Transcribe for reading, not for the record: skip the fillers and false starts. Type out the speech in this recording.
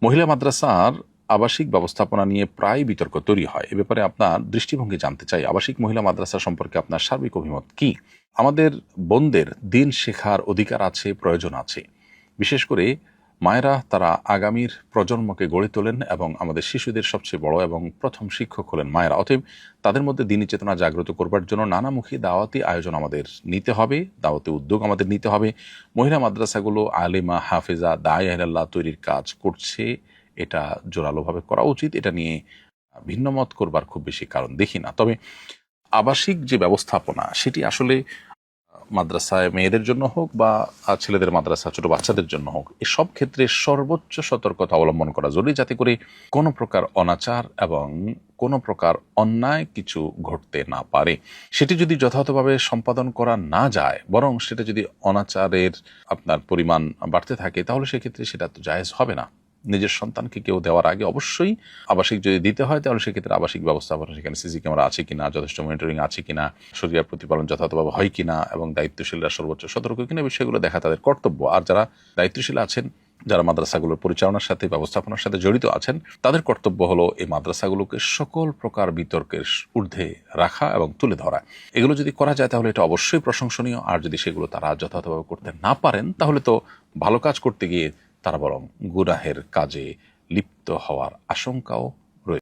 মহিলা মাদ্রাসার আবাসিক ব্যবস্থাপনা নিয়ে প্রায় বিতর্ক তৈরি হয়। এ ব্যাপারে আপনার দৃষ্টিভঙ্গি জানতে চাই। আবাসিক মহিলা মাদ্রাসা সম্পর্কে আপনার সার্বিক অভিমত কি? আমাদের বোনদের দিন শেখার অধিকার আছে, প্রয়োজন আছে। বিশেষ করে মায়েরা তারা আগামীর প্রজন্মকে গড়ে তোলেন এবং আমাদের শিশুদের সবচেয়ে বড় এবং প্রথম শিক্ষক হলেন মায়েরা। অতএব তাদের মধ্যে দিনী চেতনা জাগ্রত করবার জন্য নানামুখী দাওয়াতি আয়োজন আমাদের নিতে হবে, দাওয়াতি উদ্যোগ আমাদের নিতে হবে। মহিলা মাদ্রাসাগুলো আলেমা, হাফেজা, দায় আহলাল্লাহ তৈরির কাজ করছে, এটা জোরালোভাবে করা উচিত। এটা নিয়ে ভিন্ন মত করবার খুব বেশি কারণ দেখি না। তবে আবাসিক যে ব্যবস্থাপনা সেটি আসলে মাদ্রাসায় মেয়েদের জন্য হোক বা ছেলেদের মাদ্রাসা ছোট বাচ্চাদের জন্য হোক, এসব ক্ষেত্রে সর্বোচ্চ সতর্কতা অবলম্বন করা জরুরি, যাতে করে কোনো প্রকার অনাচার এবং কোনো প্রকার অন্যায় কিছু ঘটতে না পারে। সেটি যদি যথাযথভাবে সম্পাদন করা না যায়, বরং সেটা যদি অনাচারের আপনার পরিমাণ বাড়তে থাকে, তাহলে সেক্ষেত্রে সেটা তো জায়েজ হবে না। নিজের সন্তানকে কেউ দেওয়ার আগে অবশ্যই আবাসিক যদি দিতে হয়, তাহলে সেক্ষেত্রে আবাসিক ব্যবস্থাপনা, সেখানে সিসি ক্যামেরা আছে কিনা, যথেষ্ট মনিটরিং আছে কিনা, শরিয়ার প্রতিপালন যথাযথভাবে হয় কিনা এবং দায়িত্বশীলরা সর্বোচ্চ সতর্ক কিনা, বিষয়গুলো দেখা তাদের কর্তব্য। আর যারা দায়িত্বশীল আছেন, যারা মাদ্রাসাগুলোর পরিচালনার সাথে ব্যবস্থাপনার সাথে জড়িত আছেন, তাদের কর্তব্য হলো এই মাদ্রাসাগুলোকে সকল প্রকার বিতর্কের ঊর্ধ্বে রাখা এবং তুলে ধরা। এগুলো যদি করা যায় তাহলে এটা অবশ্যই প্রশংসনীয়। আর যদি সেগুলো তারা যথাযথভাবে করতে না পারেন, তাহলে তো ভালো কাজ করতে গিয়ে তারা বরং গুনাহের কাজে লিপ্ত হওয়ার আশঙ্কাও